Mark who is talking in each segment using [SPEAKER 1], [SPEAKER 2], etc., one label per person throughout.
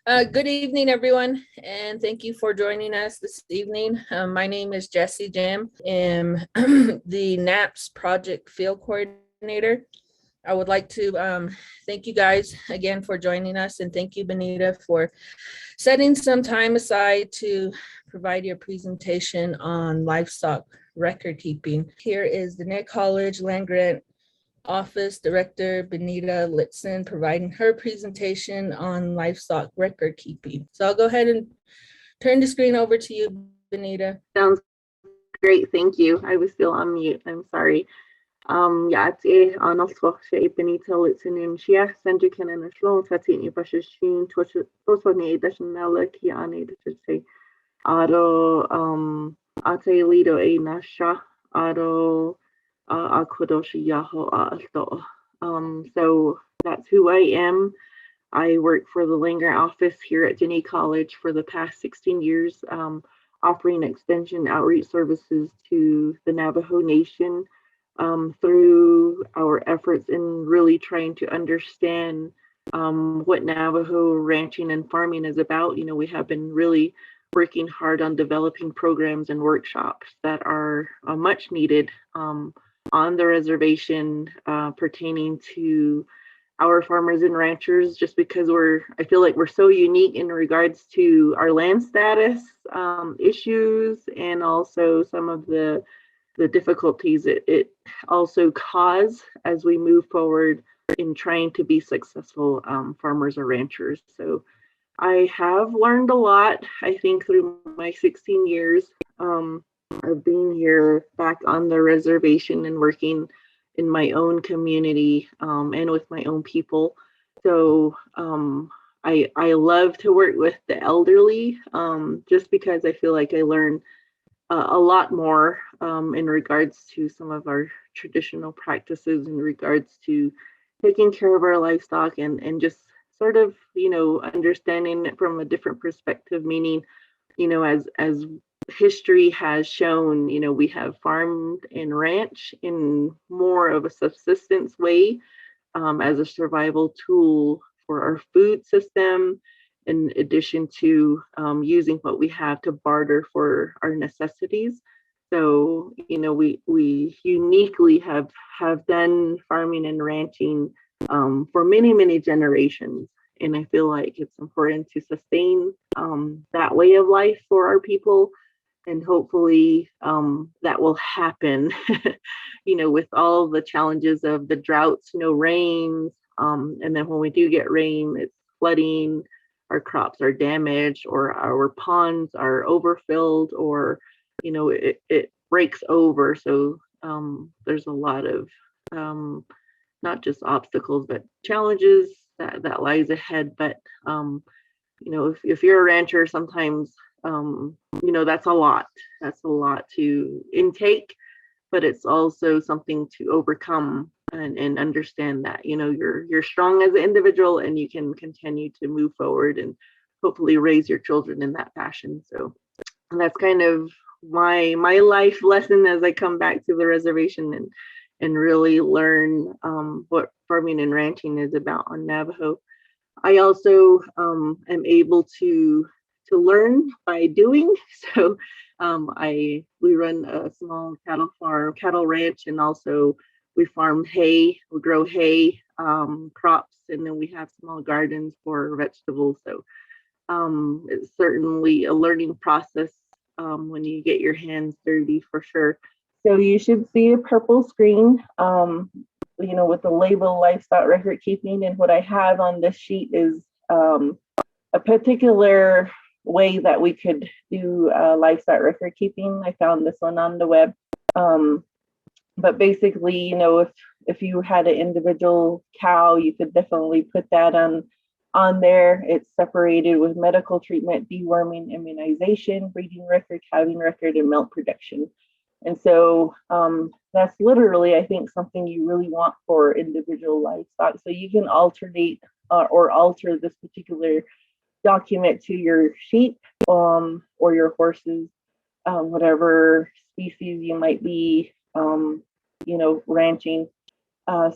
[SPEAKER 1] Good evening, everyone, and thank you for joining us this evening. My name is Jessie Jim. I'm the NAPS project field coordinator. I would like to thank you guys again for joining us, and thank you, Benita, for setting some time aside to provide your presentation on livestock record keeping. Here is the Diné College Land Grant Office Director Benita Litson providing her presentation on livestock record keeping. So I'll go ahead and turn the screen over to you, Benita.
[SPEAKER 2] Sounds great, thank you. I was still on mute, I'm sorry. Yatie Arnold Benita Litson and Shia, Sandra Cannon and Sloan, Tatini Bashashin, Tosone, Dashanella, Kiani, to say, Ado, Ate Lido A Nasha, Ado. Akwadoshi Yaho Alto. So that's who I am. I work for the Land Grant office here at Diné College for the past 16 years, offering extension outreach services to the Navajo Nation through our efforts in really trying to understand what Navajo ranching and farming is about. You know, we have been really working hard on developing programs and workshops that are much needed on the reservation pertaining to our farmers and ranchers, just because I feel like we're so unique in regards to our land status issues, and also some of the difficulties it also cause as we move forward in trying to be successful farmers or ranchers. So I have learned a lot, I think, through my 16 years of being here back on the reservation and working in my own community and with my own people. So I love to work with the elderly just because I feel like I learn a lot more in regards to some of our traditional practices in regards to taking care of our livestock and just sort of, you know, understanding it from a different perspective, meaning, you know, as history has shown, you know, we have farmed and ranch in more of a subsistence way as a survival tool for our food system, in addition to using what we have to barter for our necessities. So, you know, we uniquely have done farming and ranching for many generations. And I feel like it's important to sustain that way of life for our people. And hopefully that will happen, you know, with all the challenges of the droughts, no rains. And then when we do get rain, it's flooding, our crops are damaged, or our ponds are overfilled, or, you know, it breaks over. So there's a lot of not just obstacles, but challenges that lies ahead. But, you know, if you're a rancher, sometimes, you know, that's a lot to intake, but it's also something to overcome and understand that, you know, you're strong as an individual and you can continue to move forward and hopefully raise your children in that fashion. So that's kind of my life lesson as I come back to the reservation and really learn what farming and ranching is about on Navajo. I also am able to learn by doing. So we run a small cattle ranch, and also we farm hay, we grow hay, crops, and then we have small gardens for vegetables. So it's certainly a learning process when you get your hands dirty, for sure. So you should see a purple screen, you know, with the label livestock record keeping. And what I have on this sheet is a particular way that we could do livestock record keeping. I found this one on the web. But basically, you know, if you had an individual cow, you could definitely put that on there. It's separated with medical treatment, deworming, immunization, breeding record, calving record, and milk production. And so that's literally, I think, something you really want for individual livestock. So you can alternate or alter this particular document to your sheep or your horses, whatever species you might be, you know, ranching.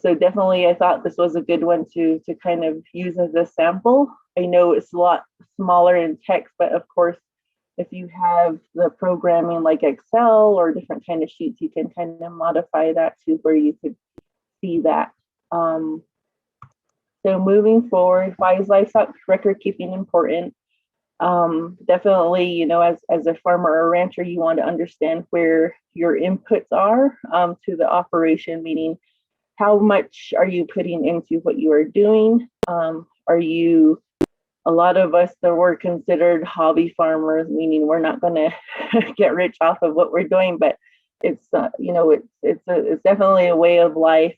[SPEAKER 2] So definitely, I thought this was a good one to kind of use as a sample. I know it's a lot smaller in text, but of course, if you have the programming like Excel or different kind of sheets, you can kind of modify that to where you could see that. So moving forward, why is livestock record keeping important? Definitely, as a farmer or rancher, you want to understand where your inputs are to the operation, meaning how much are you putting into what you are doing? A lot of us that were considered hobby farmers, meaning we're not going to get rich off of what we're doing, but it's it's definitely a way of life.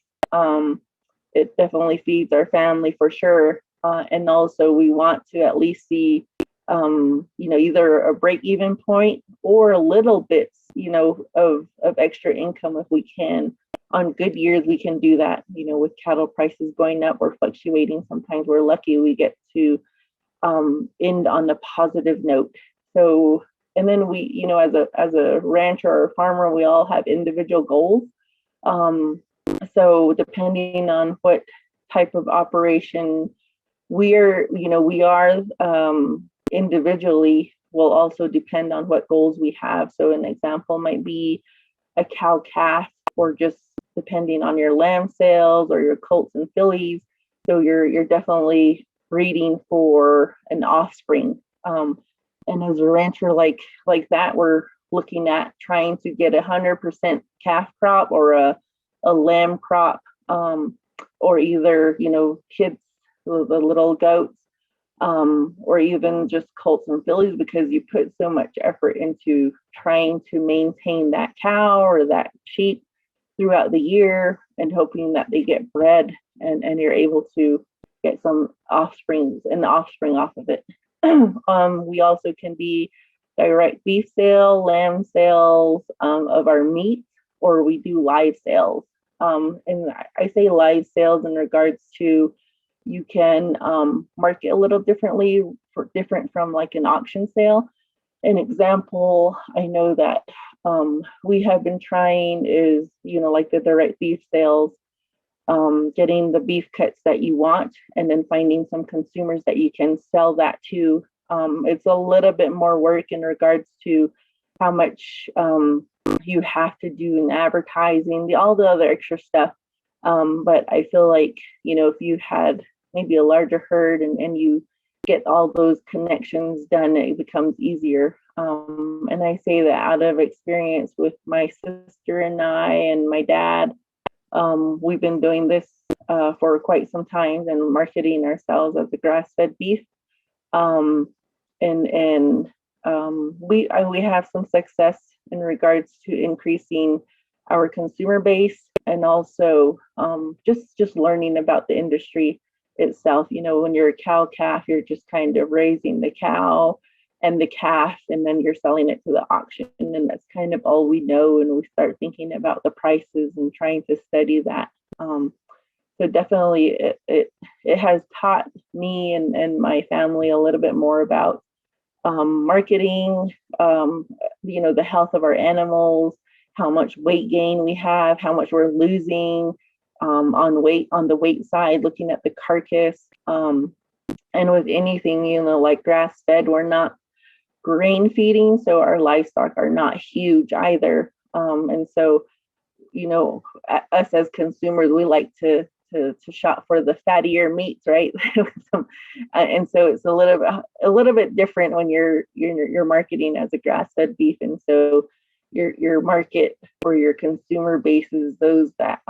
[SPEAKER 2] It definitely feeds our family for sure, and also we want to at least see either a break even point or a little bits of extra income if we can. On good years we can do that, with cattle prices going up or fluctuating. Sometimes we're lucky we get to end on a positive note. So, and then we, as a rancher or a farmer, we all have individual goals. So depending on what type of operation we are individually will also depend on what goals we have. So an example might be a cow calf, or just depending on your lamb sales or your colts and fillies. So you're definitely breeding for an offspring. And as a rancher like that, we're looking at trying to get 100% calf crop or a lamb crop, or either kids, the little goats, or even just colts and fillies, because you put so much effort into trying to maintain that cow or that sheep throughout the year and hoping that they get bred and you're able to get some offspring off of it. We also can be direct beef sale, lamb sales of our meat, or we do live sales. And I say live sales in regards to you can market a little different from like an auction sale. An example I know that we have been trying is, like the direct beef sales, getting the beef cuts that you want and then finding some consumers that you can sell that to. It's a little bit more work in regards to how much you have to do in advertising, all the other extra stuff. But I feel like, if you had maybe a larger herd and you get all those connections done, it becomes easier. And I say that out of experience with my sister and I and my dad. We've been doing this for quite some time and marketing ourselves as a grass-fed beef. We have some success in regards to increasing our consumer base, and also just learning about the industry itself. When you're a cow calf, you're just kind of raising the cow and the calf, and then you're selling it to the auction, and that's kind of all we know. And we start thinking about the prices and trying to study that. So definitely it has taught me and my family a little bit more about marketing, the health of our animals, how much weight gain we have, how much we're losing on the weight side, looking at the carcass. And with anything, like grass fed, we're not grain feeding, so our livestock are not huge either. And so, us as consumers, we like to shop for the fattier meats, right? And so it's a little bit different when you're marketing as a grass-fed beef. And so your market or your consumer base is those that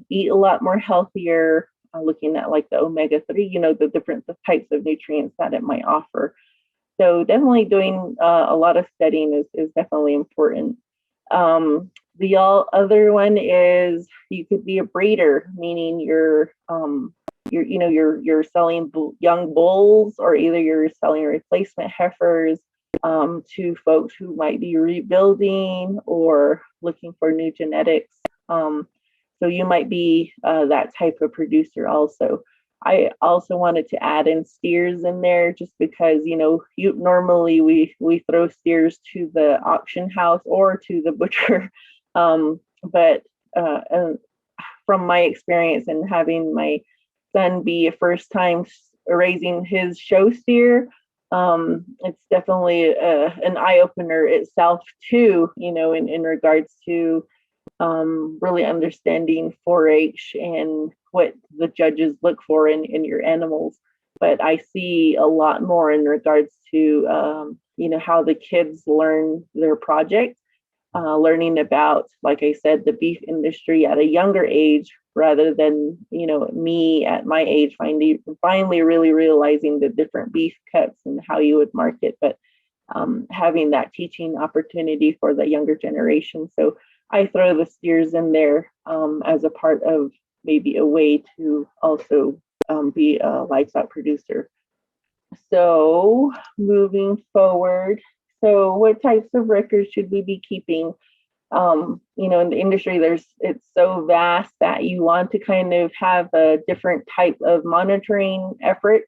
[SPEAKER 2] eat a lot more healthier, looking at like the omega-3, the different types of nutrients that it might offer. So definitely doing a lot of studying is definitely important. The other one is you could be a breeder, meaning you're selling young bulls, or either you're selling replacement heifers to folks who might be rebuilding or looking for new genetics. So you might be that type of producer also. I also wanted to add in steers in there, just because normally we throw steers to the auction house or to the butcher, but from my experience and having my son be a first time raising his show steer, it's definitely an eye opener itself too, in regards to really understanding 4-H and what the judges look for in your animals. But I see a lot more in regards to, how the kids learn their project, learning about, like I said, the beef industry at a younger age, rather than, me at my age finally really realizing the different beef cuts and how you would market, but having that teaching opportunity for the younger generation. So I throw the steers in there as a part of maybe a way to also be a livestock producer. So moving forward, so what types of records should we be keeping? In the industry, it's so vast that you want to kind of have a different type of monitoring effort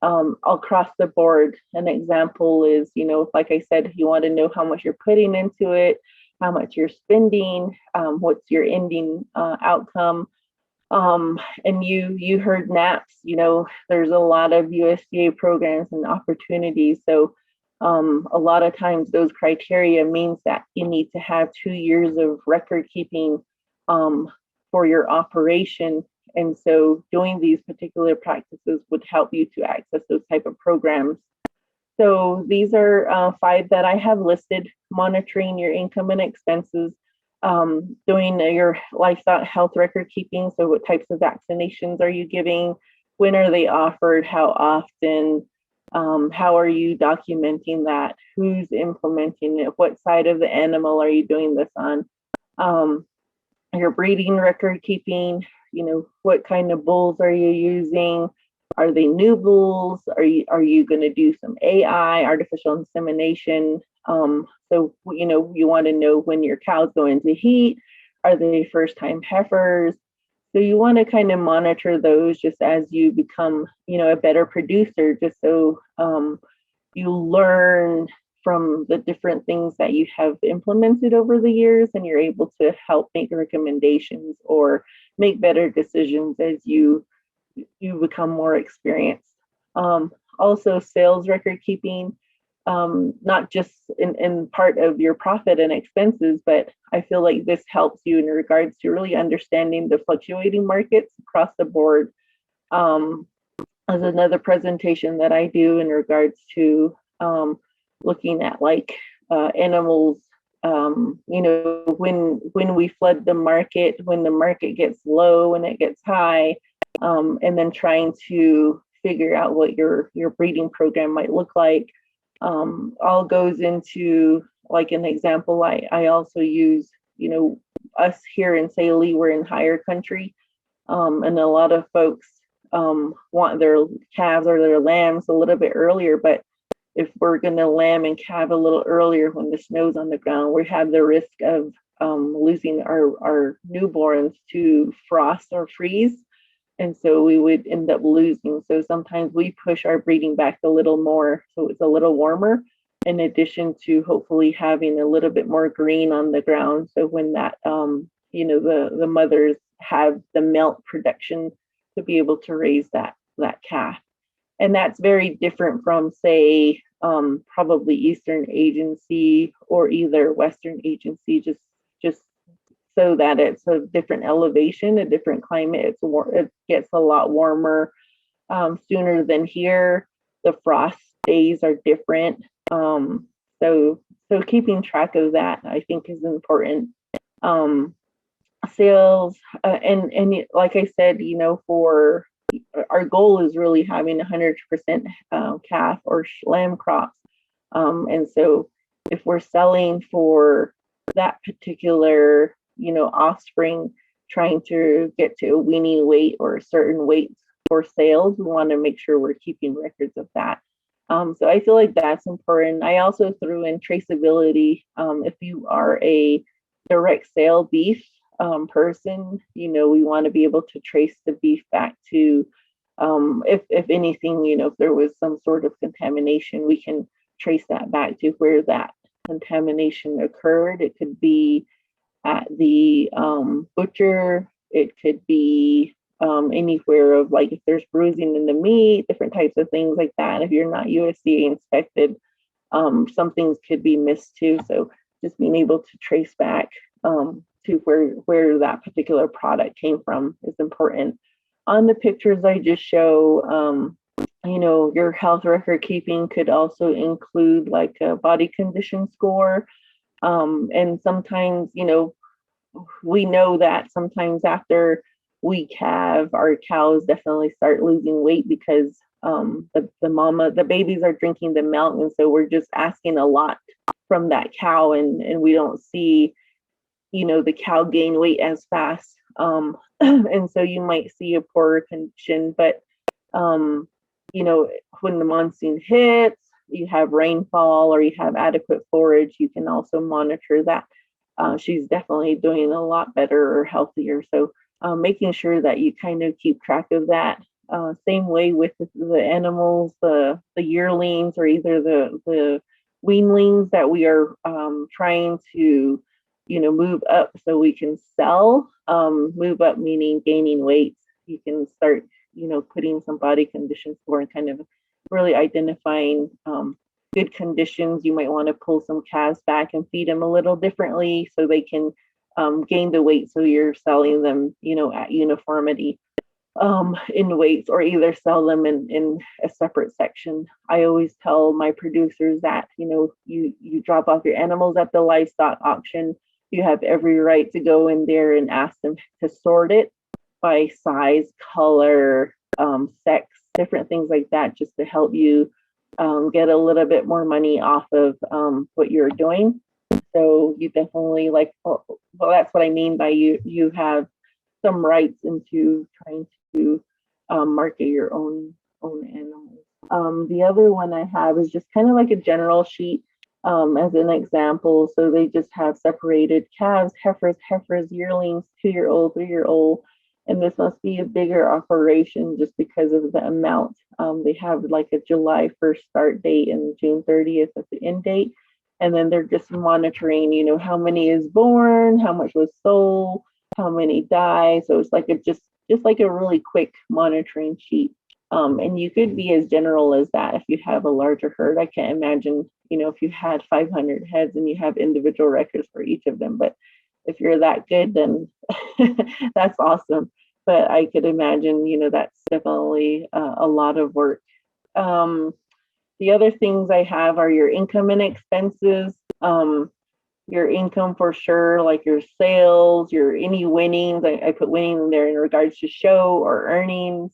[SPEAKER 2] across the board. An example is, like I said, you want to know how much you're putting into it, how much you're spending, what's your ending outcome. And you heard NAPS, there's a lot of USDA programs and opportunities. So a lot of times those criteria means that you need to have 2 years of record keeping for your operation. And so doing these particular practices would help you to access those type of programs. So these are 5 that I have listed: monitoring your income and expenses, doing your livestock health record keeping. So what types of vaccinations are you giving? When are they offered? How often? How are you documenting that? Who's implementing it? What side of the animal are you doing this on? Your breeding record keeping, what kind of bulls are you using? Are they new bulls? Are you going to do some AI, artificial insemination? So, you want to know when your cows go into heat. Are they first time heifers? So you want to kind of monitor those just as you become, a better producer, just so you learn from the different things that you have implemented over the years, and you're able to help make recommendations or make better decisions as you become more experienced. Also, sales record keeping, not just in part of your profit and expenses, but I feel like this helps you in regards to really understanding the fluctuating markets across the board. As another presentation that I do in regards to looking at animals, when we flood the market, when the market gets low, when it gets high, and then trying to figure out what your breeding program might look like. All goes into, like an example, I also use, us here in Saley, we're in higher country, and a lot of folks want their calves or their lambs a little bit earlier, but if we're going to lamb and calve a little earlier when the snow's on the ground, we have the risk of losing our newborns to frost or freeze. And so we would end up losing. So sometimes we push our breeding back a little more, so it's a little warmer, in addition to hopefully having a little bit more green on the ground. So when that, the mothers have the milk production to be able to raise that calf. And that's very different from, say, probably Eastern agency or either Western agency, just so that it's a different elevation, a different climate. It gets a lot warmer sooner than here. The frost days are different. So keeping track of that, I think, is important. Sales, and like I said, for our goal is really having 100% calf or lamb crops. And so if we're selling for that particular, offspring, trying to get to a weaning weight or a certain weight for sales, we want to make sure we're keeping records of that. So I feel like that's important. I also threw in traceability. If you are a direct sale beef person, we want to be able to trace the beef back to, if anything, if there was some sort of contamination, we can trace that back to where that contamination occurred. It could be at the butcher, It could be anywhere of like if there's bruising in the meat, different types of things like that. If you're not USDA inspected, some things could be missed too. So just being able to trace back to where that particular product came from is important. On the pictures I just show, your health record keeping could also include like a body condition score. And sometimes, we know that sometimes after we calve, our cows definitely start losing weight because the babies are drinking the milk, and so we're just asking a lot from that cow, and we don't see, the cow gain weight as fast. And so you might see a poorer condition, but when the monsoon hits, you have rainfall or you have adequate forage, you can also monitor that. She's definitely doing a lot better or healthier. So making sure that you kind of keep track of that. Same way with the animals, the yearlings or either the weanlings that we are trying to, move up so we can sell. Move up meaning gaining weight. You can start, putting some body condition score and kind of really identifying good conditions. You might want to pull some calves back and feed them a little differently so they can gain the weight. So you're selling them, at uniformity in weights, or either sell them in a separate section. I always tell my producers that, you drop off your animals at the livestock auction. You have every right to go in there and ask them to sort it by size, color, sex, different things like that, just to help you get a little bit more money off of what you're doing. So you definitely well, that's what I mean by you have some rights into trying to market your own animals. The other one I have is just kind of like a general sheet as an example. So they just have separated calves, heifers, yearlings, 2-year-old, 3-year-old. And this must be a bigger operation just because of the amount. They have like a July 1st start date and June 30th at the end date. And then they're just monitoring, how many is born, how much was sold, how many die. So it's like just like a really quick monitoring sheet. And you could be as general as that if you have a larger herd. I can't imagine, if you had 500 heads and you have individual records for each of them. But if you're that good, then that's awesome. But I could imagine, that's definitely a lot of work. The other things I have are your income and expenses. Your income for sure, like your sales, your any winnings. I put winning in there in regards to show or earnings.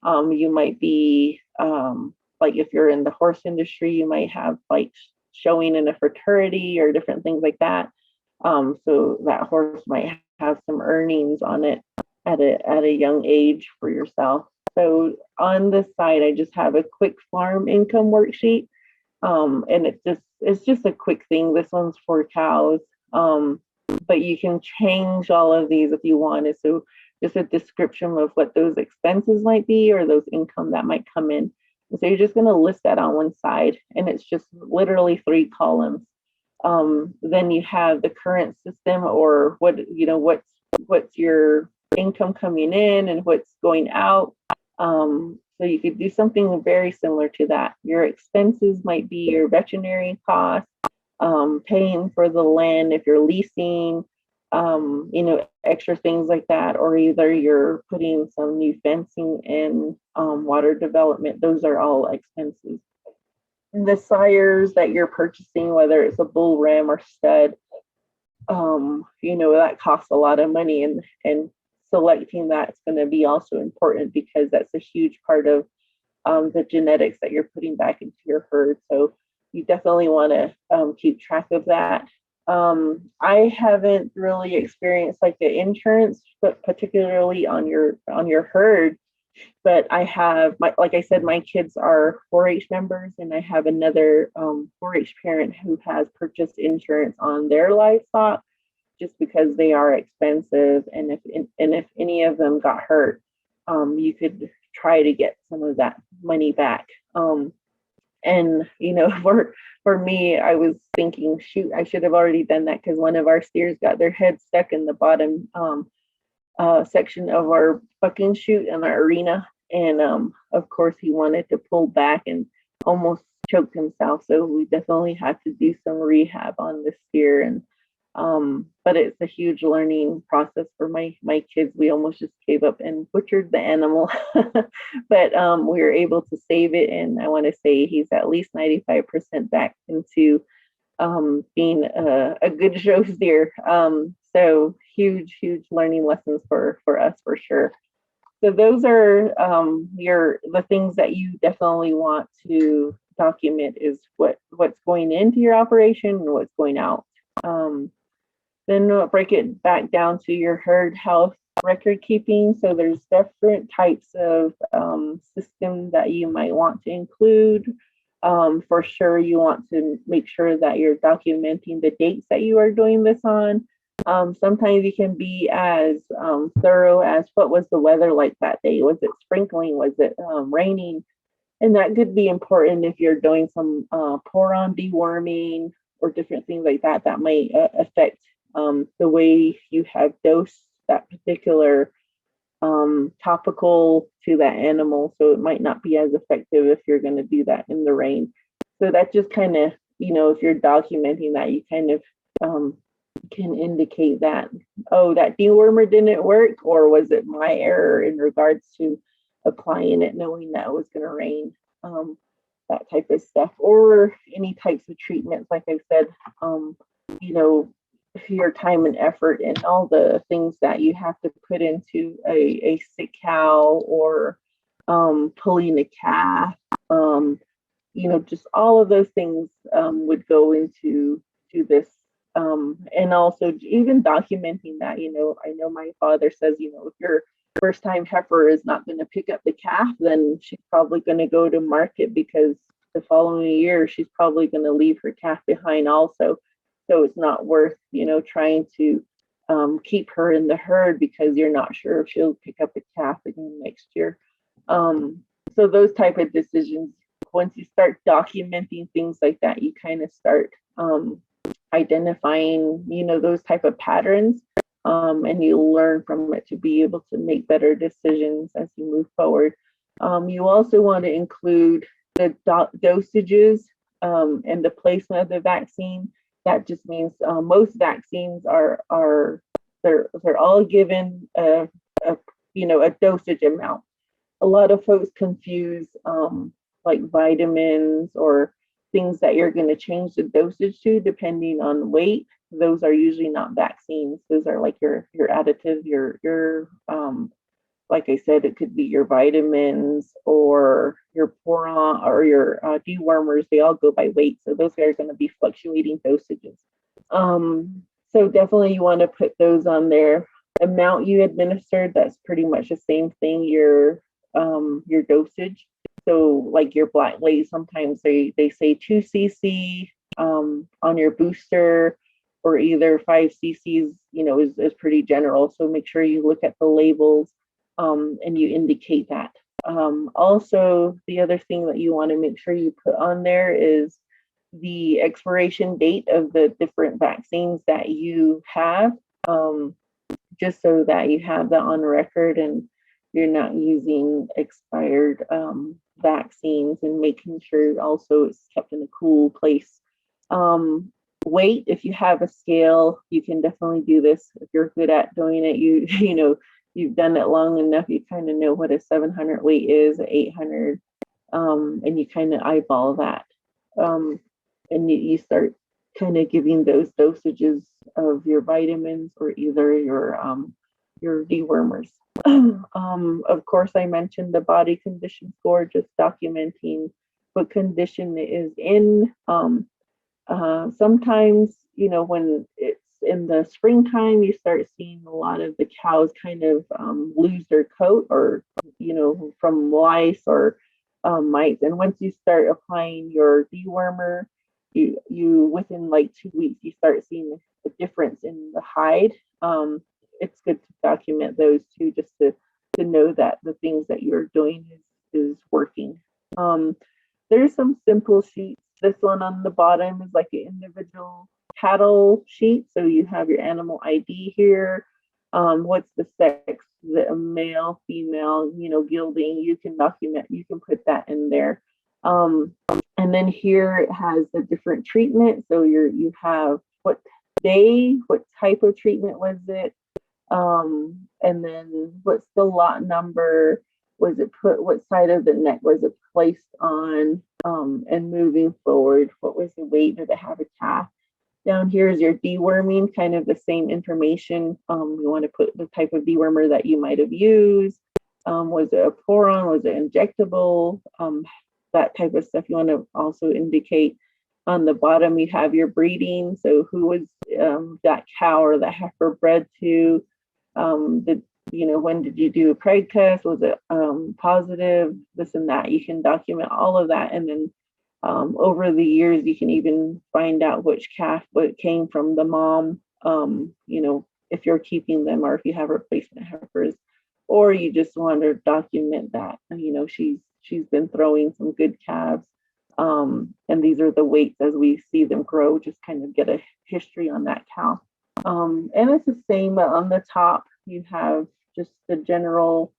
[SPEAKER 2] You might be like if you're in the horse industry, you might have like showing in a fraternity or different things like that. So that horse might have some earnings on it at a young age for yourself. So on this side, I just have a quick farm income worksheet. And it's just a quick thing. This one's for cows. But you can change all of these if you wanted. So just a description of what those expenses might be or those income that might come in. And so you're just going to list that on one side, and it's just literally 3 columns. Then you have the current system, or what's your income coming in and what's going out. So you could do something very similar to that. Your expenses might be your veterinary costs, paying for the land if you're leasing, extra things like that, or either you're putting some new fencing in, water development. Those are all expenses. The sires that you're purchasing, whether it's a bull, ram, or stud, that costs a lot of money, and selecting that's going to be also important because that's a huge part of the genetics that you're putting back into your herd. So you definitely want to keep track of that. I haven't really experienced like the insurance, but particularly on your herd. But I have, like I said, my kids are 4-H members, and I have another 4-H parent who has purchased insurance on their livestock just because they are expensive. And if any of them got hurt, you could try to get some of that money back. And for me, I was thinking, shoot, I should have already done that because one of our steers got their head stuck in the bottom section of our bucking chute and our arena. And of course, he wanted to pull back and almost choked himself. So we definitely had to do some rehab on this steer. And but it's a huge learning process for my kids. We almost just gave up and butchered the animal, but we were able to save it. And I want to say he's at least 95% back into being a good show steer. So huge learning lessons for us for sure. So those are the things that you definitely want to document is what's going into your operation and what's going out. Then break it back down to your herd health record keeping. So there's different types of systems that you might want to include. For sure, you want to make sure that you're documenting the dates that you are doing this on. Sometimes you can be as thorough as what was the weather like that day? Was it sprinkling? Was it raining? And that could be important if you're doing some pour-on deworming or different things like that that might affect the way you have dosed that particular topical to that animal. So it might not be as effective if you're going to do that in the rain. So that just kind of, if you're documenting that, you kind of can indicate that, oh, that dewormer didn't work, or was it my error in regards to applying it knowing that it was going to rain, that type of stuff, or any types of treatments. Like I said, your time and effort and all the things that you have to put into a sick cow or pulling a calf, just all of those things would go into this. And also even documenting that, I know my father says, if your first time heifer is not going to pick up the calf, then she's probably going to go to market because the following year she's probably going to leave her calf behind also. So it's not worth, trying to keep her in the herd because you're not sure if she'll pick up a calf again next year. So those type of decisions, once you start documenting things like that, you kind of start identifying, those type of patterns, and you learn from it to be able to make better decisions as you move forward. You also want to include the dosages and the placement of the vaccine. That just means most vaccines are they're all given a dosage amount. A lot of folks confuse like vitamins or things that you're going to change the dosage to depending on weight. Those are usually not vaccines. Those are like your additive, your like I said, it could be your vitamins or your pour-on or your dewormers. They all go by weight. So those are going to be fluctuating dosages. So definitely you want to put those on there. Amount you administered, that's pretty much the same thing, your dosage. So like your black lace, sometimes they say 2 cc on your booster, or either 5 cc's, is pretty general. So make sure you look at the labels and you indicate that. Also, the other thing that you want to make sure you put on there is the expiration date of the different vaccines that you have, just so that you have that on record and you're not using expired vaccines, and making sure also it's kept in a cool place. Weight, if you have a scale, you can definitely do this. If you're good at doing it, you've done it long enough, you kind of know what a 700 weight is, 800, and you kind of eyeball that. And you start kind of giving those dosages of your vitamins or either your dewormers. Of course, I mentioned the body condition score, just documenting what condition it is in. Sometimes, when it's in the springtime, you start seeing a lot of the cows kind of lose their coat, or, from lice or mites. And once you start applying your dewormer, you within like 2 weeks, you start seeing a difference in the hide. It's good to document those too, just to know that the things that you're doing is working. There's some simple sheets. This one on the bottom is like an individual cattle sheet. So you have your animal ID here. What's the sex? Is it a male, female, gilding? You can document, you can put that in there. And then here it has a different treatment. So you have what day, what type of treatment was it? And then what's the lot number? Was it put, what side of the neck was it placed on? And moving forward, what was the weight? Did it have a calf? Down here is your deworming, kind of the same information. You want to put the type of dewormer that you might have used. Was it a pour-on? Was it injectable? That type of stuff you want to also indicate. On the bottom, you have your breeding. So who was that cow or that heifer bred to? When did you do a preg test? Was it positive? This and that. You can document all of that, and then over the years, you can even find out which calf came from the mom. If you're keeping them or if you have replacement heifers, or you just want to document that she's been throwing some good calves. And these are the weights as we see them grow. Just kind of get a history on that cow. And it's the same on the top. You have just the general,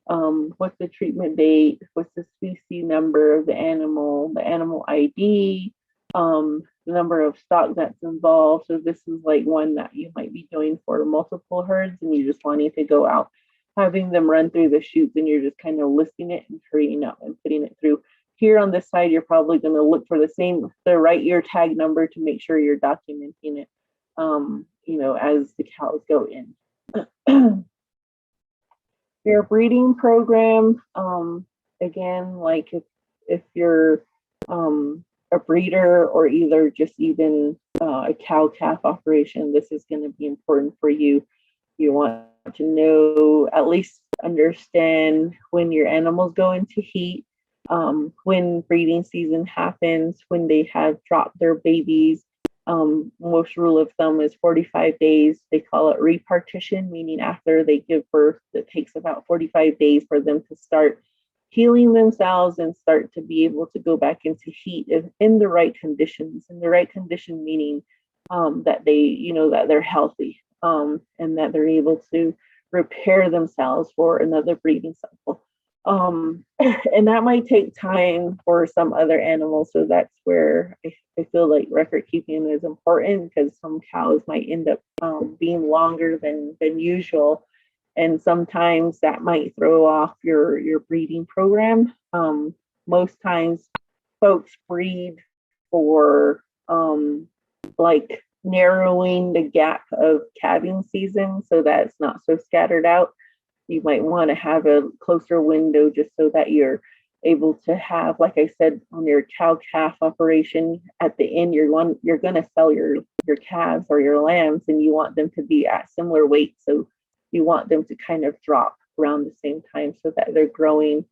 [SPEAKER 2] what's the treatment date, what's the species number of the animal ID, the number of stock that's involved. So this is like one that you might be doing for multiple herds and you just wanting to go out, having them run through the chutes, and you're just kind of listing it and hurrying up and putting it through. Here on this side, you're probably going to look for the right ear tag number to make sure you're documenting it, as the cows go in. Your breeding program, again, like if you're a breeder or either just even a cow-calf operation, this is going to be important for you. You want to know, at least understand when your animals go into heat, when breeding season happens, when they have dropped their babies. Most rule of thumb is 45 days. They call it repartition, meaning after they give birth, it takes about 45 days for them to start healing themselves and start to be able to go back into heat in the right conditions. In the right condition, meaning that that they're healthy, and that they're able to repair themselves for another breeding cycle. And that might take time for some other animals. So that's where I feel like record keeping is important, because some cows might end up being longer than usual. And sometimes that might throw off your breeding program. Most times folks breed for like narrowing the gap of calving season so that it's not so scattered out. You might want to have a closer window just so that you're able to have, like I said, on your cow-calf operation, at the end, you're going to sell your calves or your lambs, and you want them to be at similar weight. So you want them to kind of drop around the same time so that they're growing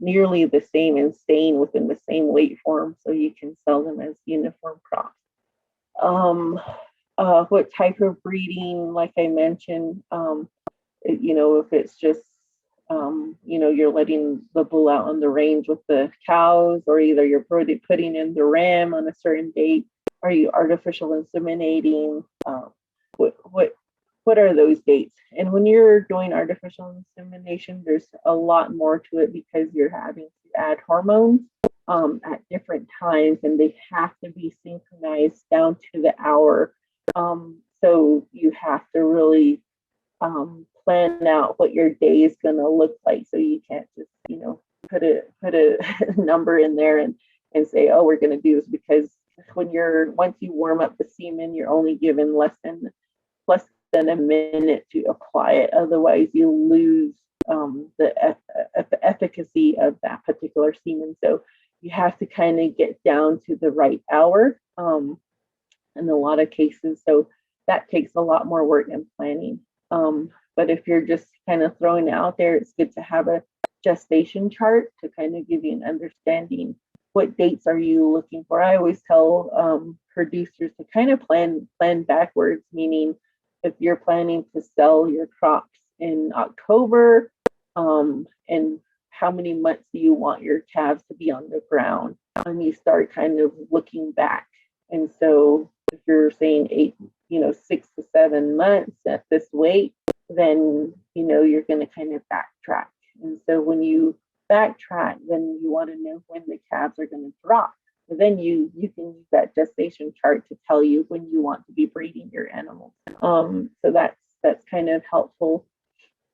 [SPEAKER 2] nearly the same and staying within the same weight form, so you can sell them as uniform crops. What type of breeding, like I mentioned, if it's just, you're letting the bull out on the range with the cows, or either you're putting in the ram on a certain date, are you artificial inseminating? What are those dates? And when you're doing artificial insemination, there's a lot more to it, because you're having to add hormones at different times, and they have to be synchronized down to the hour. So you have to really plan out what your day is going to look like. So you can't just, put a number in there and say, oh, we're going to do this, because once you warm up the semen, you're only given less than a minute to apply it. Otherwise, you lose the efficacy of that particular semen. So you have to kind of get down to the right hour in a lot of cases. So that takes a lot more work and planning. But if you're just kind of throwing it out there, it's good to have a gestation chart to kind of give you an understanding. What dates are you looking for? I always tell producers to kind of plan backwards, meaning if you're planning to sell your crops in October, and how many months do you want your calves to be on the ground? And you start kind of looking back. And so if you're saying 6 to 7 months at this weight, then, you're going to kind of backtrack. And so when you backtrack, then you want to know when the calves are going to drop. And then you can use that gestation chart to tell you when you want to be breeding your animals. So that's kind of helpful.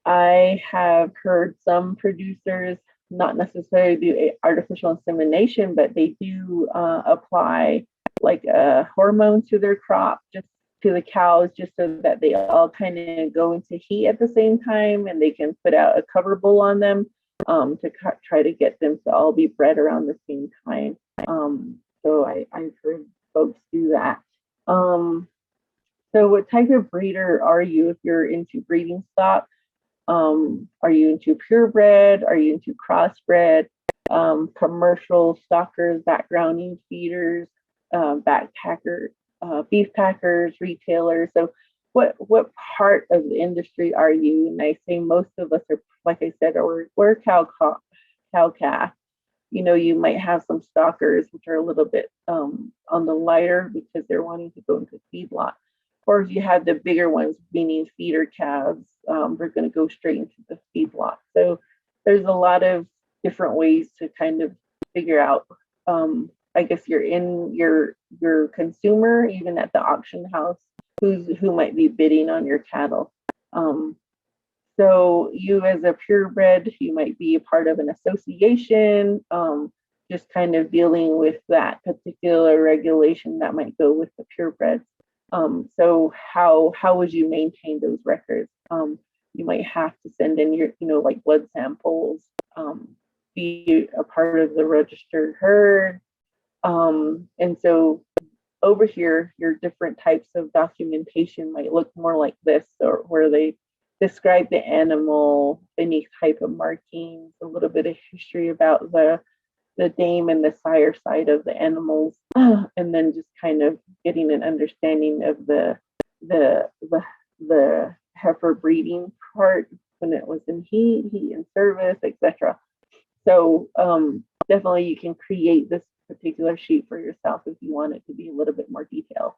[SPEAKER 2] I have heard some producers not necessarily do artificial insemination, but they do apply like a hormone to their crop, just to the cows, just so that they all kind of go into heat at the same time, and they can put out a cover bull on them to try to get them to all be bred around the same time. So I've heard folks do that. So what type of breeder are you if you're into breeding stock? Are you into purebred? Are you into crossbred? Commercial stockers, backgrounding feeders, backpacker, beef packers, retailers? So what part of the industry are you? And I say most of us are, like I said, we're cow calf. You might have some stockers which are a little bit on the lighter because they're wanting to go into feedlot. Or if you have the bigger ones, meaning feeder calves, they're going to go straight into the feedlot. So there's a lot of different ways to kind of figure out. I guess you're in your consumer, even at the auction house, who might be bidding on your cattle. So you as a purebred, you might be a part of an association, just kind of dealing with that particular regulation that might go with the purebreds. So how would you maintain those records? You might have to send in your, like blood samples, be a part of the registered herd. And so over here, your different types of documentation might look more like this, or where they describe the animal, any type of markings, a little bit of history about the dame and the sire side of the animals, and then just kind of getting an understanding of the heifer breeding part when it was in heat and service, etc. So definitely you can create this particular sheet for yourself if you want it to be a little bit more detailed.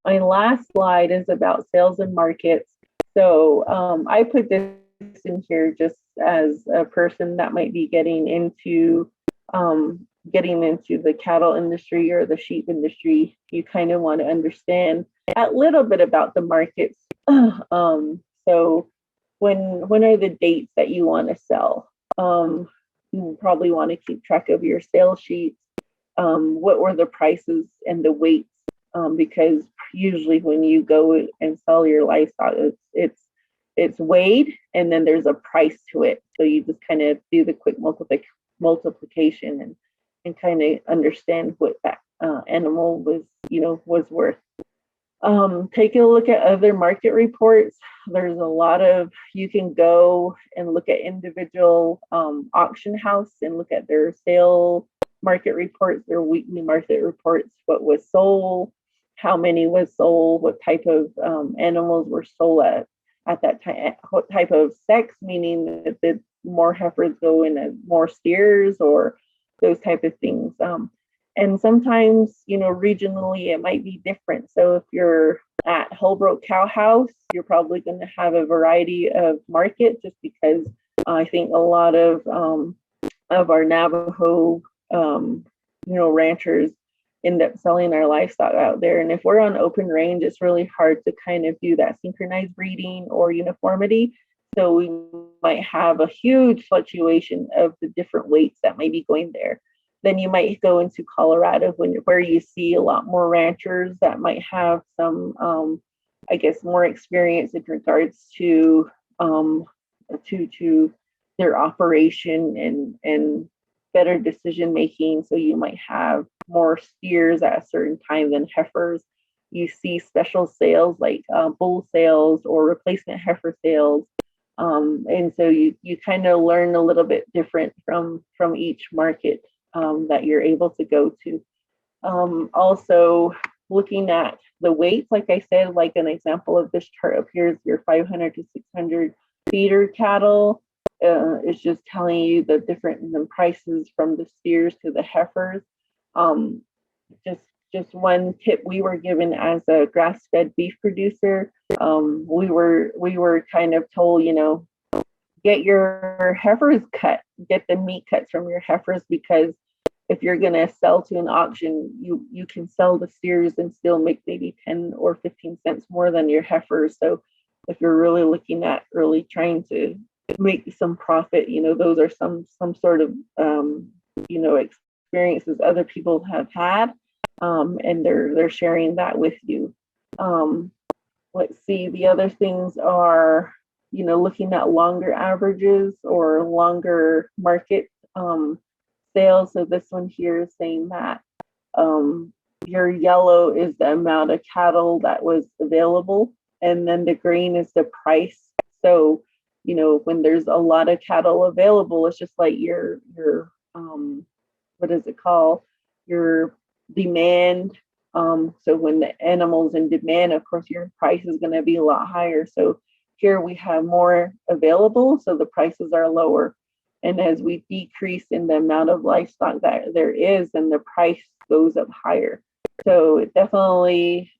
[SPEAKER 2] My last slide is about sales and markets. So I put this in here just as a person that might be getting into the cattle industry or the sheep industry. You kind of want to understand a little bit about the markets. So when are the dates that you want to sell? You probably want to keep track of your sales sheets. What were the prices and the weights? Because usually when you go and sell your livestock, it's weighed and then there's a price to it. So you just kind of do the quick multiplication and kind of understand what that animal was worth. Take a look at other market reports. There's a lot of, you can go and look at individual auction house and look at their sale market reports, their weekly market reports, what was sold, how many was sold, what type of animals were sold at that time, what type of sex, meaning that the more heifers go in more steers or those type of things. And sometimes, regionally it might be different. So if you're at Holbrook Cow House, you're probably going to have a variety of market, just because I think a lot of our Navajo, ranchers end up selling our livestock out there. And if we're on open range, it's really hard to kind of do that synchronized breeding or uniformity. So we might have a huge fluctuation of the different weights that may be going there. Then you might go into Colorado where you see a lot more ranchers that might have some, more experience in regards to their operation and better decision making. So you might have more steers at a certain time than heifers. You see special sales like bull sales or replacement heifer sales. And so you kind of learn a little bit different from each market that you're able to go to. Also looking at the weights, like I said, like an example of this chart up here is your 500 to 600 feeder cattle. It's just telling you the different prices from the steers to the heifers. Just just one tip we were given as a grass-fed beef producer. We were kind of told, get your heifers cut, get the meat cuts from your heifers, because if you're going to sell to an auction, you can sell the steers and still make maybe 10 or 15 cents more than your heifers. So if you're really looking at really trying to make some profit, those are some sort of experiences other people have had, and they're sharing that with you. Let's see, the other things are, looking at longer averages or longer market sales. So this one here is saying that your yellow is the amount of cattle that was available, and then the green is the price. So, when there's a lot of cattle available, it's just like your what is it called? Your demand. So when the animal's in demand, of course, your price is going to be a lot higher. So here we have more available, so the prices are lower. And as we decrease in the amount of livestock that there is, then the price goes up higher. So it definitely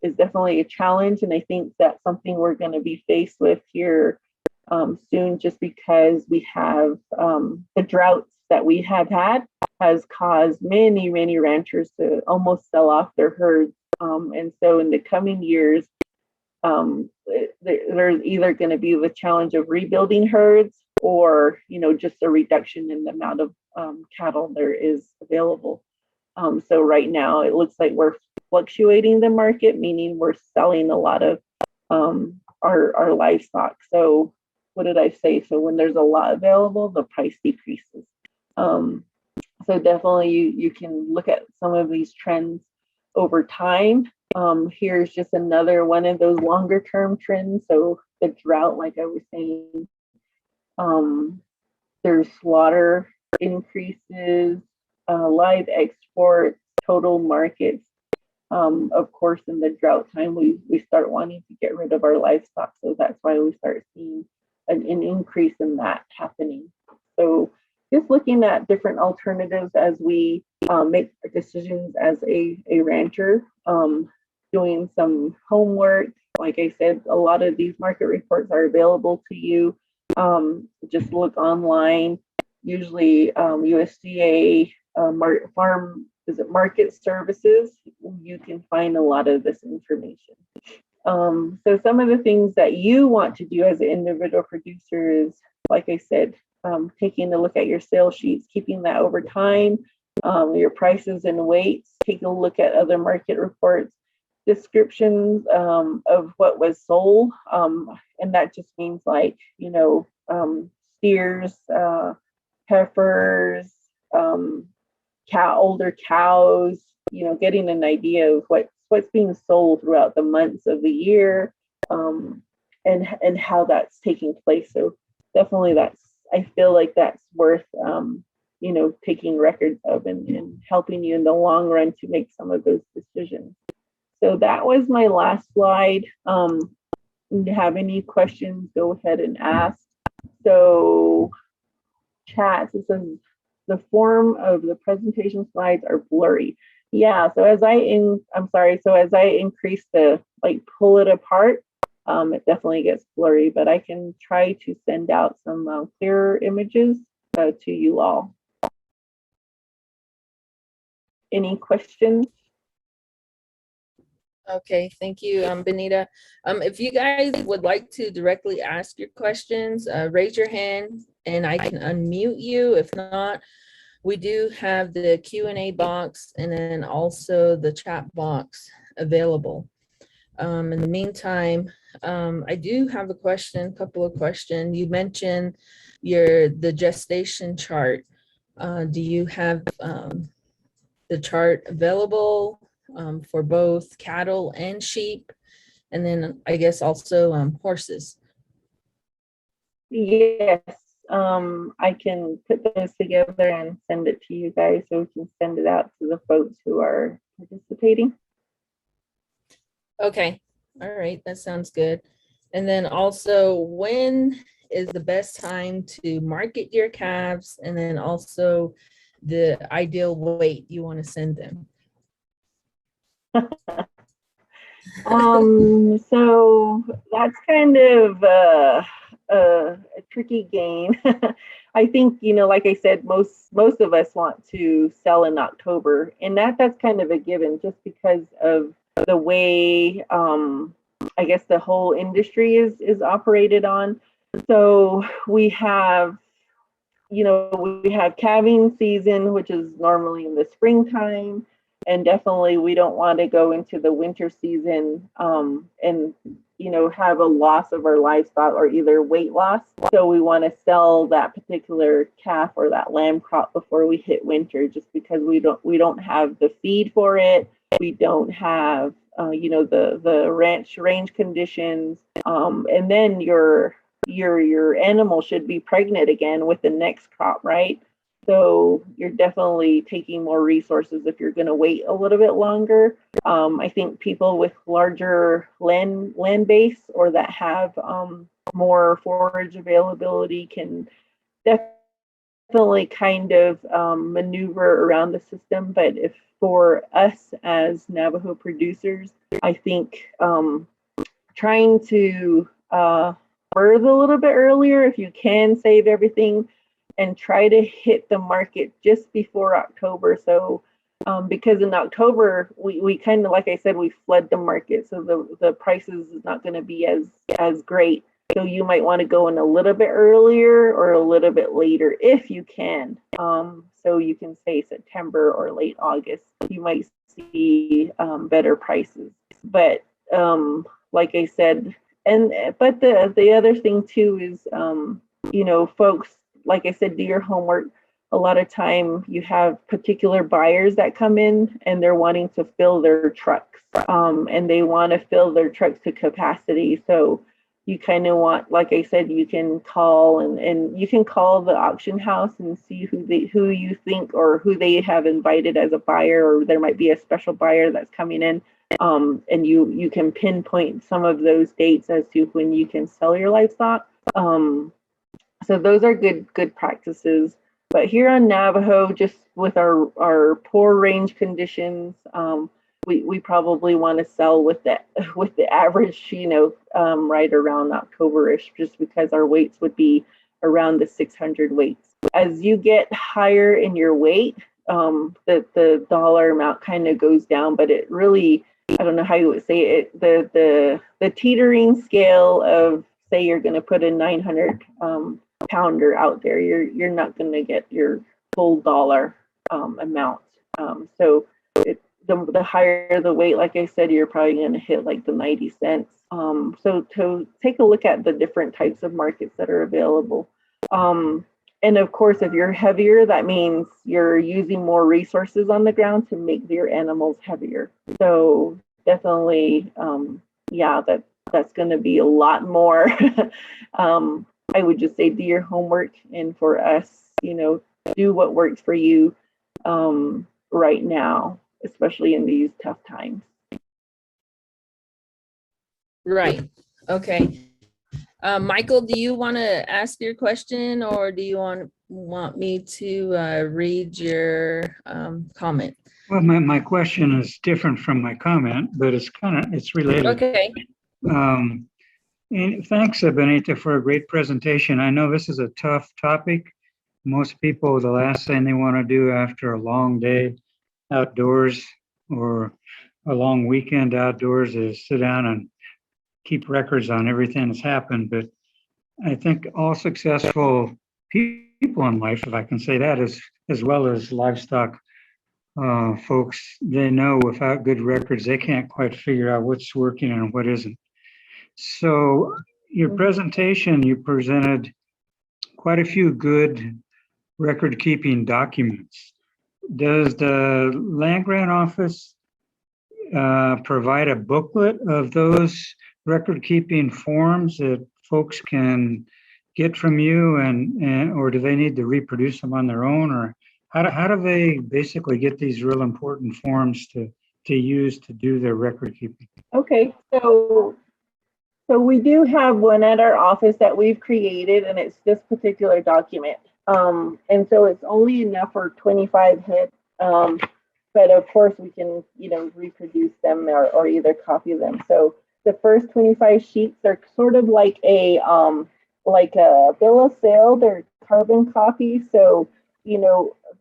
[SPEAKER 2] is definitely a challenge. And I think that's something we're going to be faced with here soon, just because we have the droughts that we have had has caused many, many ranchers to almost sell off their herds. And so in the coming years, there's either going to be the challenge of rebuilding herds, or just a reduction in the amount of cattle there is available. So right now it looks like we're fluctuating the market, meaning we're selling a lot of our livestock. So what did I say? So when there's a lot available, the price decreases. So definitely you can look at some of these trends over time. Here's just another one of those longer term trends. So the drought, like I was saying, there's slaughter increases, live exports, total markets. Of course, in the drought time, we start wanting to get rid of our livestock. So that's why we start seeing an increase in that happening. So just looking at different alternatives as we make decisions as a rancher, doing some homework. Like I said, a lot of these market reports are available to you. Just look online. Usually USDA market services, you can find a lot of this information. So some of the things that you want to do as an individual producer is, like I said, taking a look at your sales sheets, keeping that over time, your prices and weights, take a look at other market reports, descriptions of what was sold, and that just means like, steers, heifers, older cows, getting an idea of what's being sold throughout the months of the year, and how that's taking place. So definitely I feel like that's worth taking records of and helping you in the long run to make some of those decisions. So that was my last slide. If you have any questions, go ahead and ask. So chats, it says the form of the presentation slides are blurry. Yeah, so as I increase the, pull it apart, it definitely gets blurry, but I can try to send out some clearer images to you all. Any questions?
[SPEAKER 1] Okay, thank you, Benita. If you guys would like to directly ask your questions, raise your hand and I can unmute you. If not, we do have the Q&A box and then also the chat box available. In the meantime, I do have a couple of questions. You mentioned the gestation chart. Do you have the chart available for both cattle and sheep? And then I guess also horses.
[SPEAKER 2] Yes, I can put those together and send it to you guys so we can send it out to the folks who are participating.
[SPEAKER 1] Okay, all right, that sounds good. And then also, when is the best time to market your calves, and then also the ideal weight you want to send them?
[SPEAKER 2] So that's kind of a tricky game. I think, like I said, most of us want to sell in October, and that's kind of a given just because of the way I guess the whole industry is operated on. So we have calving season, which is normally in the springtime, and definitely we don't want to go into the winter season and have a loss of our livestock or either weight loss. So we want to sell that particular calf or that lamb crop before we hit winter, just because we don't have the feed for it. We don't have the range conditions, and then your animal should be pregnant again with the next crop, right? So you're definitely taking more resources if you're going to wait a little bit longer. I think people with larger land base or that have more forage availability can definitely kind of maneuver around the system. But if for us as Navajo producers, I think trying to birth a little bit earlier if you can, save everything and try to hit the market just before October. So because in October we kind of, like I said, we flood the market, so the prices is not going to be as great. So you might want to go in a little bit earlier or a little bit later if you can. So you can say September or late August, you might see better prices. But like I said, but the other thing too is folks, like I said, do your homework. A lot of time you have particular buyers that come in and they're wanting to fill their trucks, and they want to fill their trucks to capacity. So you kind of want, like I said, you can call and you can call the auction house and see who you think or who they have invited as a buyer, or there might be a special buyer that's coming in. And you can pinpoint some of those dates as to when you can sell your livestock. So those are good practices. But here on Navajo, just with our poor range conditions, we probably want to sell with the average, right around October-ish, just because our weights would be around the 600 weights. As you get higher in your weight, the dollar amount kind of goes down, but it really, I don't know how you would say it, the teetering scale of, say you're going to put a 900 pounder out there, you're not going to get your full dollar amount. So the higher the weight, like I said, you're probably going to hit like the 90 cents. So to take a look at the different types of markets that are available. And of course, if you're heavier, that means you're using more resources on the ground to make your animals heavier. So definitely, that's going to be a lot more. I would just say do your homework, and for us, do what works for you right now, especially in these tough times.
[SPEAKER 1] Right. Okay. Michael, do you want to ask your question, or do you want me to read your comment?
[SPEAKER 3] Well, my question is different from my comment, but it's related.
[SPEAKER 1] Okay.
[SPEAKER 3] And thanks, Benita, for a great presentation. I know this is a tough topic. Most people, the last thing they want to do after a long day outdoors or a long weekend outdoors is sit down and keep records on everything that's happened. But I think all successful people in life, if I can say that, as well as livestock folks, they know without good records, they can't quite figure out what's working and what isn't. So your presentation, you presented quite a few good record keeping documents. Does the land grant office provide a booklet of those record keeping forms that folks can get from you, and or do they need to reproduce them on their own, or how do they basically get these real important forms to use to do their record keeping?
[SPEAKER 2] Okay, so we do have one at our office that we've created, and it's this particular document. And so it's only enough for 25 head. but of course we can, reproduce them or either copy them. So the first 25 sheets are sort of like a bill of sale. They're carbon copies. So,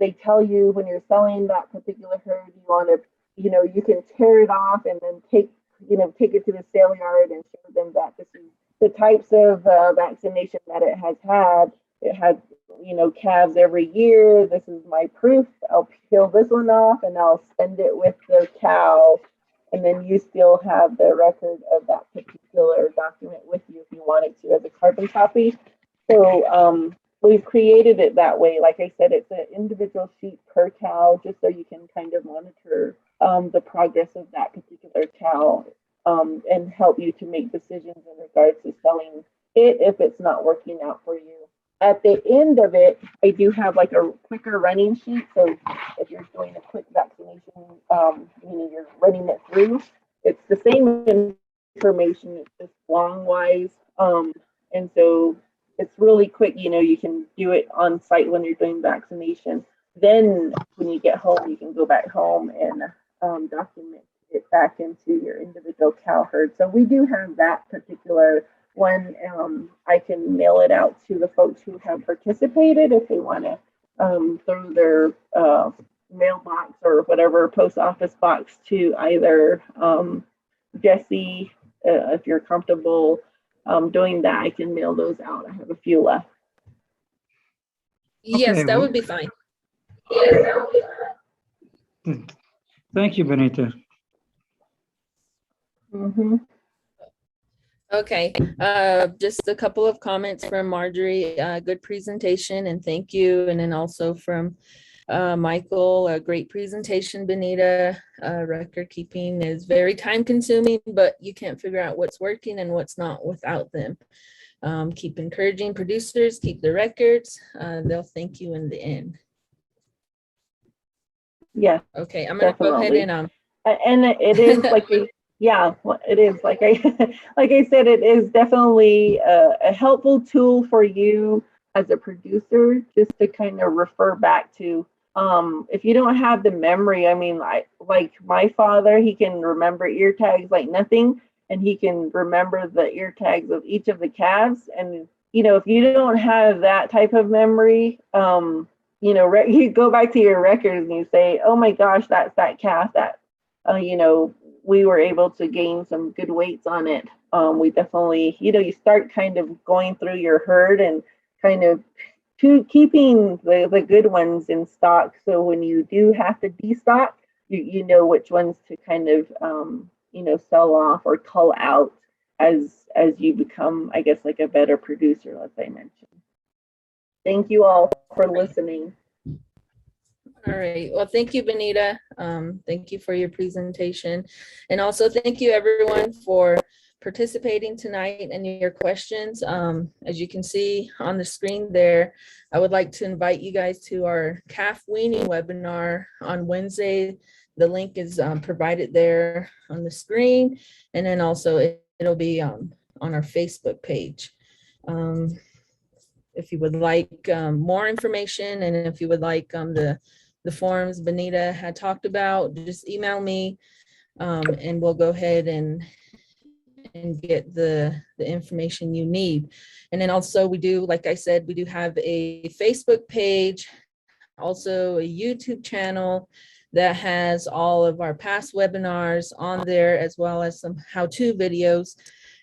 [SPEAKER 2] they tell you when you're selling that particular herd, you want to, you can tear it off and then take it to the sale yard and show them that this is the types of vaccination that it has had. It had, calves every year. This is my proof. I'll peel this one off and I'll send it with the cow. And then you still have the record of that particular document with you if you wanted to as a carbon copy. So we've created it that way. Like I said, it's an individual sheet per cow, just so you can kind of monitor the progress of that particular cow and help you to make decisions in regards to selling it if it's not working out for you. At the end of it, I do have like a quicker running sheet. So if you're doing a quick vaccination, you're running it through, it's the same information, it's just long wise. And so it's really quick, you can do it on site when you're doing vaccination. Then when you get home, you can go back home and document it back into your individual cow herd. So we do have that particular one. I can mail it out to the folks who have participated if they want to throw their mailbox or whatever post office box to either Jesse, if you're comfortable doing that. I can mail those out. I have a few left.
[SPEAKER 1] Yes,
[SPEAKER 3] Okay,
[SPEAKER 1] that would be fine. Yes, that would be fine.
[SPEAKER 3] Thank you, Benita.
[SPEAKER 2] Mm-hmm.
[SPEAKER 1] Okay, just a couple of comments from Marjorie. Good presentation and thank you. And then also from Michael, a great presentation. Benita, record keeping is very time consuming, but you can't figure out what's working and what's not without them. Keep encouraging producers, keep the records. They'll thank you in the end.
[SPEAKER 2] Yeah.
[SPEAKER 1] Okay, I'm gonna go ahead and
[SPEAKER 2] it is like yeah, it is like I said, it is definitely a helpful tool for you as a producer, just to kind of refer back to. If you don't have the memory, I mean, like my father, he can remember ear tags like nothing, and he can remember the ear tags of each of the calves. And if you don't have that type of memory, you go back to your records and you say, oh my gosh, that's that calf that we were able to gain some good weights on it. We definitely, you start kind of going through your herd and kind of keeping the good ones in stock. So when you do have to destock, you know which ones to kind of, sell off or cull out as you become, I guess, like a better producer, as I mentioned. Thank you all for listening.
[SPEAKER 1] All right. Well, thank you, Benita. Thank you for your presentation. And also thank you everyone for participating tonight and your questions. As you can see on the screen there, I would like to invite you guys to our calf weaning webinar on Wednesday. The link is provided there on the screen. And then also it'll be on our Facebook page. If you would like more information, and if you would like the forms Benita had talked about, just email me and we'll go ahead and get the information you need. And then also we do, like I said, we do have a Facebook page, also a YouTube channel that has all of our past webinars on there, as well as some how-to videos.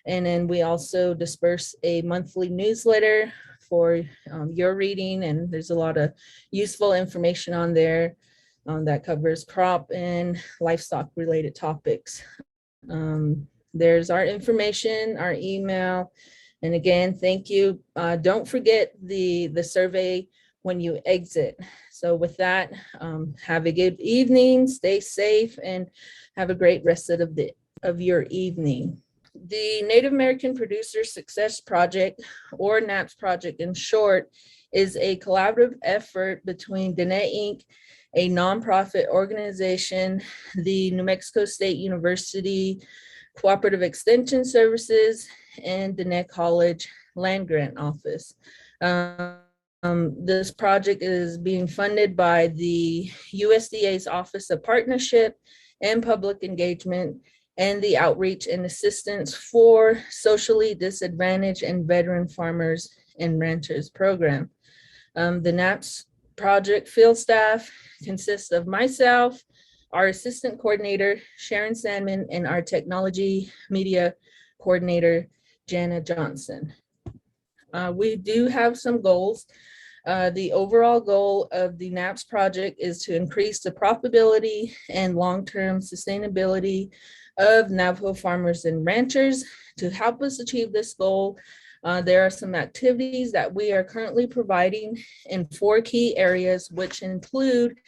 [SPEAKER 1] And then we also disperse a monthly newsletter for your reading, and there's a lot of useful information on there that covers crop and livestock related topics. There's our information, our email, and again, thank you. Don't forget the survey when you exit. So with that, have a good evening, stay safe, and have a great rest of your evening. The Native American Producer Success Project, or NAPS project in short, is a collaborative effort between Diné Inc., a nonprofit organization, the New Mexico State University Cooperative Extension Services, and Diné College Land Grant Office. This project is being funded by the USDA's Office of Partnership and Public Engagement and the Outreach and Assistance for Socially Disadvantaged and Veteran Farmers and Ranchers program. The NAPS project field staff consists of myself, our assistant coordinator, Sharon Sandman, and our technology media coordinator, Jana Johnson. We do have some goals. The overall goal of the NAPS project is to increase the profitability and long-term sustainability of Navajo farmers and ranchers. To help us achieve this goal, there are some activities that we are currently providing in 4 key areas, which include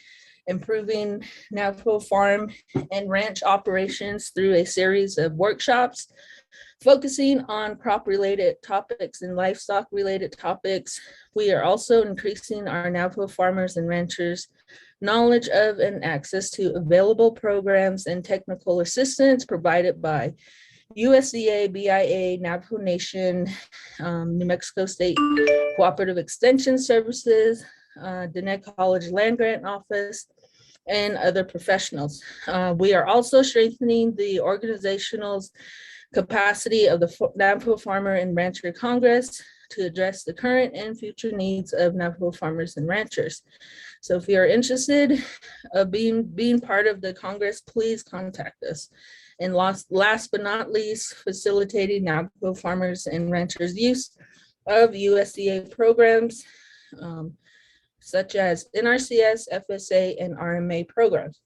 [SPEAKER 1] improving Navajo farm and ranch operations through a series of workshops, focusing on crop-related topics and livestock-related topics. We are also increasing our Navajo farmers and ranchers' knowledge of and access to available programs and technical assistance provided by USDA, BIA, Navajo Nation, New Mexico State Cooperative Extension Services, Diné College Land Grant Office, and other professionals. We are also strengthening the organizational capacity of the Navajo Farmer and Rancher Congress to address the current and future needs of Navajo farmers and ranchers. So if you are interested of being part of the Congress, please contact us. And last but not least, facilitating Navajo farmers and ranchers' use of USDA programs, such as NRCS, FSA, and RMA programs.